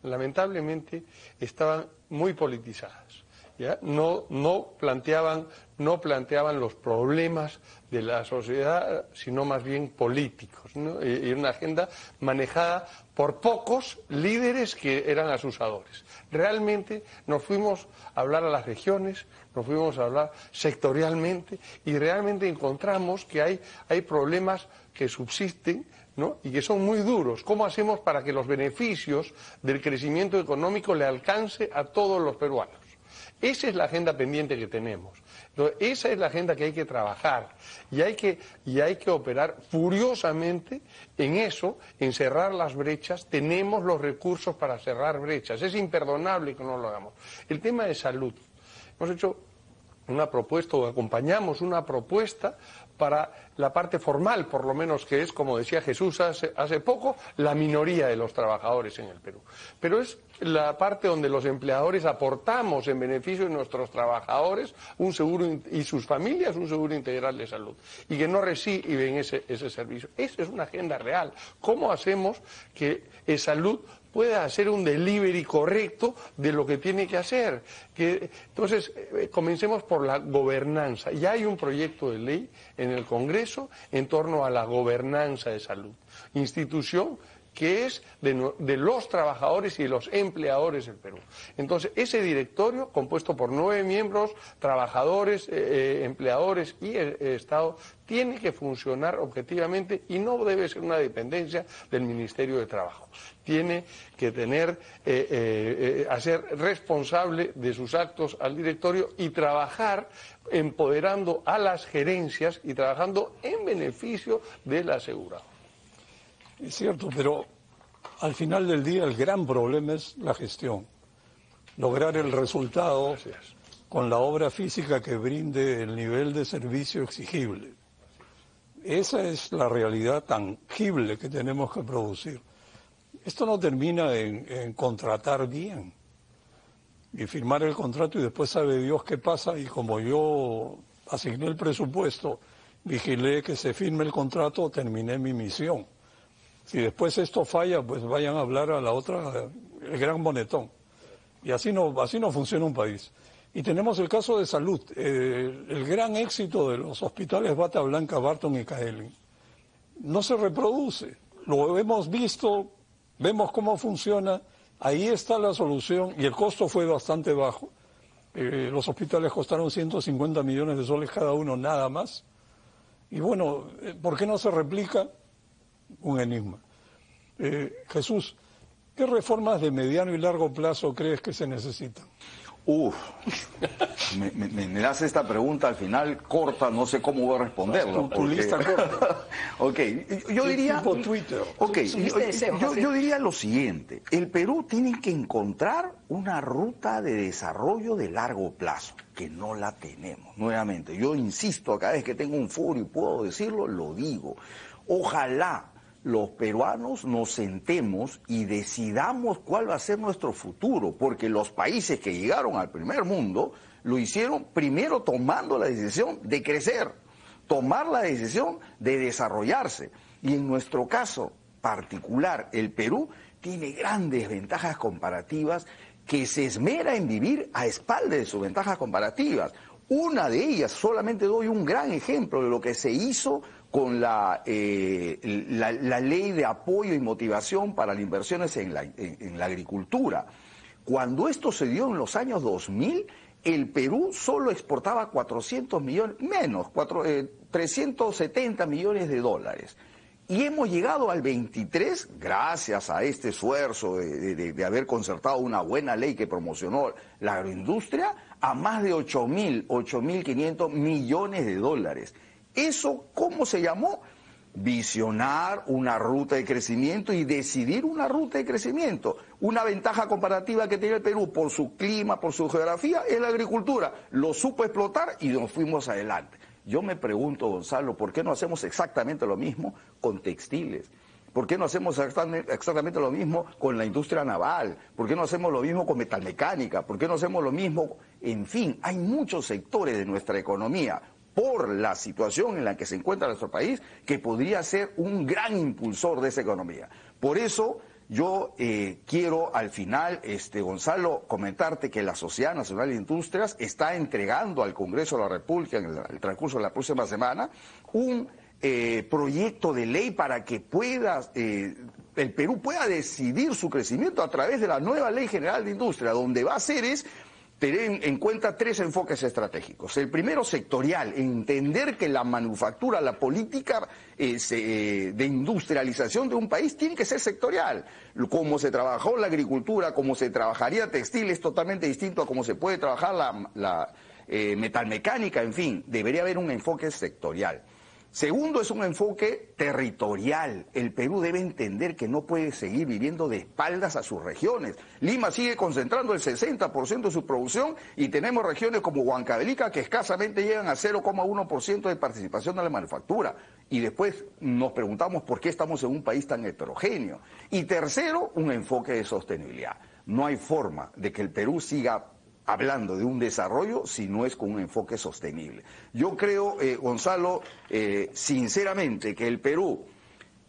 lamentablemente estaban muy politizadas. ¿Ya? No planteaban los problemas de la sociedad, sino más bien políticos, ¿no? Y una agenda manejada por pocos líderes que eran asusadores. Realmente nos fuimos a hablar a las regiones, nos fuimos a hablar sectorialmente y realmente encontramos que hay problemas que subsisten, ¿no? Y que son muy duros. ¿Cómo hacemos para que los beneficios del crecimiento económico le alcance a todos los peruanos? Esa es la agenda pendiente que tenemos. Entonces, esa es la agenda que hay que trabajar y hay que operar furiosamente en eso, en cerrar las brechas. Tenemos los recursos para cerrar brechas. Es imperdonable que no lo hagamos. El tema de salud. Hemos hecho una propuesta o acompañamos una propuesta para la parte formal, por lo menos, que es, como decía Jesús hace poco, la minoría de los trabajadores en el Perú. Pero es la parte donde los empleadores aportamos en beneficio de nuestros trabajadores un seguro y sus familias un seguro integral de salud y que no reciben ese servicio. Esa es una agenda real. ¿Cómo hacemos que salud pueda hacer un delivery correcto de lo que tiene que hacer? Entonces, comencemos por la gobernanza. Ya hay un proyecto de ley en el Congreso en torno a la gobernanza de salud. Institución que es de los trabajadores y de los empleadores del Perú. Entonces, ese directorio, compuesto por 9 miembros, trabajadores, empleadores y el Estado, tiene que funcionar objetivamente y no debe ser una dependencia del Ministerio de Trabajo. Tiene que hacer responsable de sus actos al directorio y trabajar empoderando a las gerencias y trabajando en beneficio del asegurado. Es cierto, pero al final del día el gran problema es la gestión. Lograr el resultado con la obra física que brinde el nivel de servicio exigible. Esa es la realidad tangible que tenemos que producir. Esto no termina en contratar bien y firmar el contrato y después sabe Dios qué pasa, y como yo asigné el presupuesto, vigilé que se firme el contrato, terminé mi misión. Si después esto falla, pues vayan a hablar a la otra, el gran bonetón. Y así no funciona un país. Y tenemos el caso de salud, el gran éxito de los hospitales Bata Blanca, Barton y Caeli. No se reproduce, lo hemos visto, vemos cómo funciona, ahí está la solución y el costo fue bastante bajo. Los hospitales costaron 150 millones de soles cada uno, nada más. Y bueno, ¿por qué no se replica? Un enigma. Jesús, ¿qué reformas de mediano y largo plazo crees que se necesitan? Me hace esta pregunta al final corta, no sé cómo voy a responderlo. Tu lista corta. Ok, yo diría... Tipo Twitter. Ok, yo diría lo siguiente. El Perú tiene que encontrar una ruta de desarrollo de largo plazo, que no la tenemos. Nuevamente, yo insisto, cada vez que tengo un foro y puedo decirlo, lo digo. Ojalá los peruanos nos sentemos y decidamos cuál va a ser nuestro futuro, porque los países que llegaron al primer mundo lo hicieron primero tomando la decisión de crecer, tomar la decisión de desarrollarse. Y en nuestro caso particular, el Perú tiene grandes ventajas comparativas que se esmera en vivir a espaldas de sus ventajas comparativas. Una de ellas, solamente doy un gran ejemplo de lo que se hizo con la ley de apoyo y motivación para las inversiones en la agricultura. Cuando esto se dio en los años 2000, el Perú solo exportaba 400 millones, menos, 370 millones de dólares. Y hemos llegado al 23, gracias a este esfuerzo de haber concertado una buena ley que promocionó la agroindustria, a más de 8.500 millones de dólares. ¿Eso cómo se llamó? Visionar una ruta de crecimiento y decidir una ruta de crecimiento. Una ventaja comparativa que tiene el Perú por su clima, por su geografía, es la agricultura. Lo supo explotar y nos fuimos adelante. Yo me pregunto, Gonzalo, ¿por qué no hacemos exactamente lo mismo con textiles? ¿Por qué no hacemos exactamente lo mismo con la industria naval? ¿Por qué no hacemos lo mismo con metalmecánica? ¿Por qué no hacemos lo mismo? En fin, hay muchos sectores de nuestra economía, por la situación en la que se encuentra nuestro país, que podría ser un gran impulsor de esa economía. Por eso yo quiero al final, Gonzalo, comentarte que la Sociedad Nacional de Industrias está entregando al Congreso de la República en el transcurso de la próxima semana un proyecto de ley para que el Perú pueda decidir su crecimiento a través de la nueva Ley General de Industria. Donde va a hacer es tener en cuenta 3 enfoques estratégicos. El primero, sectorial, entender que la manufactura, la política de industrialización de un país tiene que ser sectorial. Como se trabajó la agricultura, como se trabajaría textil, es totalmente distinto a cómo se puede trabajar la metalmecánica, en fin, debería haber un enfoque sectorial. Segundo, es un enfoque territorial. El Perú debe entender que no puede seguir viviendo de espaldas a sus regiones. Lima sigue concentrando el 60% de su producción y tenemos regiones como Huancavelica que escasamente llegan a 0,1% de participación de la manufactura. Y después nos preguntamos por qué estamos en un país tan heterogéneo. Y tercero, un enfoque de sostenibilidad. No hay forma de que el Perú siga hablando de un desarrollo si no es con un enfoque sostenible. Yo creo, Gonzalo, sinceramente, que el Perú,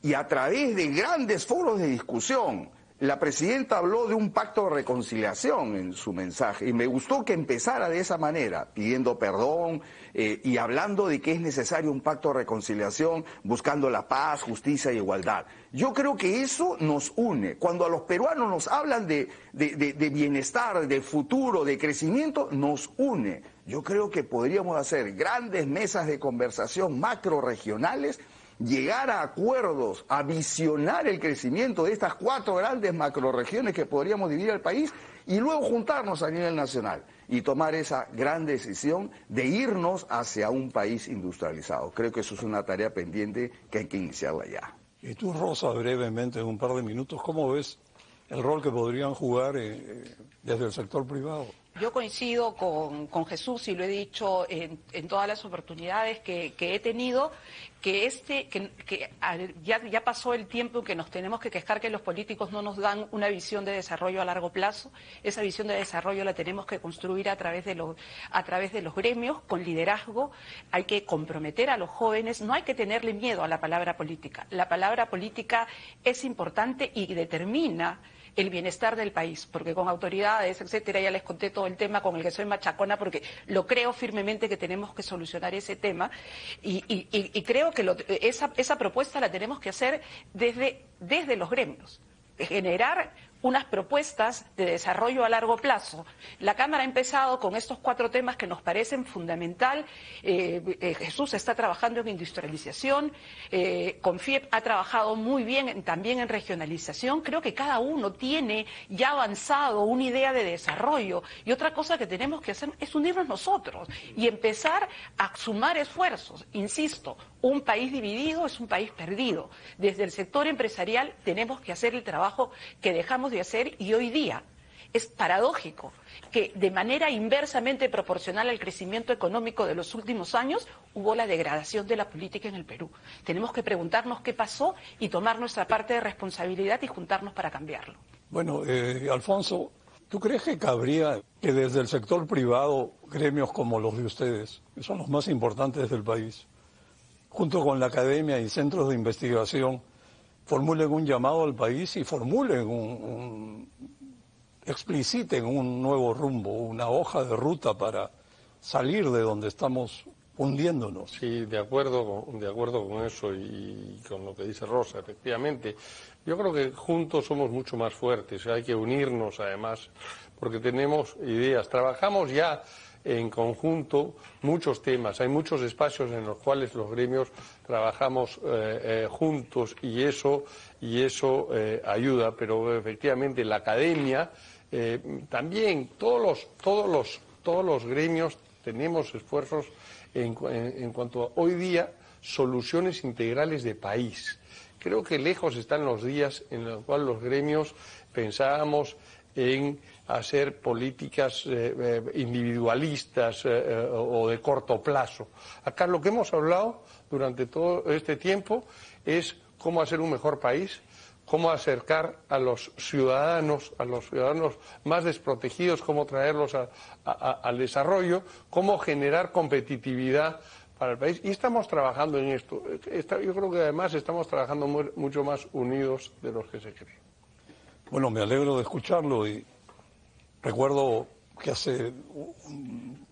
y a través de grandes foros de discusión, la presidenta habló de un pacto de reconciliación en su mensaje, y me gustó que empezara de esa manera, pidiendo perdón y hablando de que es necesario un pacto de reconciliación, buscando la paz, justicia y igualdad. Yo creo que eso nos une. Cuando a los peruanos nos hablan de bienestar, de futuro, de crecimiento, nos une. Yo creo que podríamos hacer grandes mesas de conversación macrorregionales, llegar a acuerdos, a visionar el crecimiento de estas 4 grandes macrorregiones que podríamos dividir al país y luego juntarnos a nivel nacional y tomar esa gran decisión de irnos hacia un país industrializado. Creo que eso es una tarea pendiente que hay que iniciarla ya. Y tú, Rosa, brevemente, en un par de minutos, ¿cómo ves el rol que podrían jugar desde el sector privado? Yo coincido con Jesús y lo he dicho en todas las oportunidades que he tenido, que ya pasó el tiempo en que nos tenemos que quejar que los políticos no nos dan una visión de desarrollo a largo plazo. Esa visión de desarrollo la tenemos que construir a través de los gremios, con liderazgo. Hay que comprometer a los jóvenes, no hay que tenerle miedo a la palabra política. La palabra política es importante y determina el bienestar del país, porque con autoridades, etcétera, ya les conté todo el tema con el que soy machacona, porque lo creo firmemente que tenemos que solucionar ese tema y creo que esa propuesta la tenemos que hacer desde los gremios, generar unas propuestas de desarrollo a largo plazo. La Cámara ha empezado con estos 4 temas que nos parecen fundamental. Jesús está trabajando en industrialización, Confiep ha trabajado muy bien también en regionalización. Creo que cada uno tiene ya avanzado una idea de desarrollo y otra cosa que tenemos que hacer es unirnos nosotros y empezar a sumar esfuerzos. Insisto, un país dividido es un país perdido. Desde el sector empresarial tenemos que hacer el trabajo que dejamos de hacer y hoy día es paradójico que de manera inversamente proporcional al crecimiento económico de los últimos años hubo la degradación de la política en el Perú. Tenemos que preguntarnos qué pasó y tomar nuestra parte de responsabilidad y juntarnos para cambiarlo. Bueno, Alfonso, ¿tú crees que cabría que desde el sector privado gremios como los de ustedes, que son los más importantes del país, junto con la academia y centros de investigación, formulen un llamado al país y formulen expliciten un nuevo rumbo, una hoja de ruta para salir de donde estamos hundiéndonos? Sí, de acuerdo con eso y con lo que dice Rosa, efectivamente. Yo creo que juntos somos mucho más fuertes, hay que unirnos además, porque tenemos ideas. Trabajamos ya en conjunto muchos temas, hay muchos espacios en los cuales los gremios trabajamos juntos y eso ayuda, pero efectivamente la academia también, todos los gremios tenemos esfuerzos en cuanto a hoy día soluciones integrales de país. Creo que lejos están los días en los cuales los gremios pensábamos en hacer políticas individualistas o de corto plazo. Acá lo que hemos hablado durante todo este tiempo es cómo hacer un mejor país, cómo acercar a los ciudadanos más desprotegidos, cómo traerlos al desarrollo, cómo generar competitividad para el país. Y estamos trabajando en esto. Yo creo que además estamos trabajando mucho más unidos de los que se cree. Bueno, me alegro de escucharlo y recuerdo que hace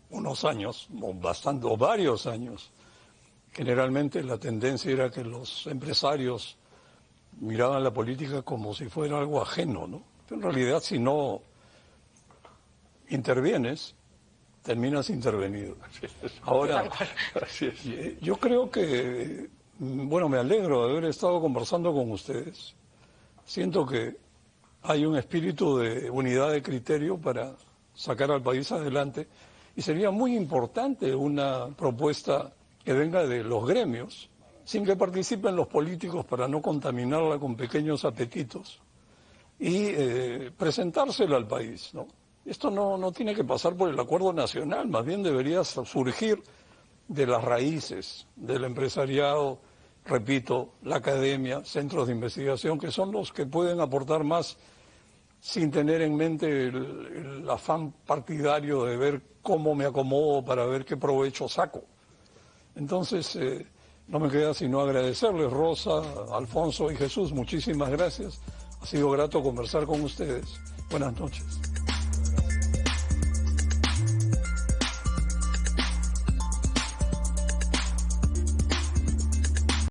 unos años, o varios años, generalmente la tendencia era que los empresarios miraban la política como si fuera algo ajeno, ¿no? Pero en realidad, si no intervienes, terminas intervenido. Ahora, yo creo que, bueno, me alegro de haber estado conversando con ustedes. Siento que hay un espíritu de unidad de criterio para sacar al país adelante y sería muy importante una propuesta que venga de los gremios, sin que participen los políticos para no contaminarla con pequeños apetitos, y presentársela al país, ¿no? Esto no tiene que pasar por el acuerdo nacional, más bien debería surgir de las raíces del empresariado, repito, la academia, centros de investigación, que son los que pueden aportar más sin tener en mente el afán partidario de ver cómo me acomodo para ver qué provecho saco. Entonces, no me queda sino agradecerles, Rosa, Alfonso y Jesús, muchísimas gracias. Ha sido grato conversar con ustedes. Buenas noches.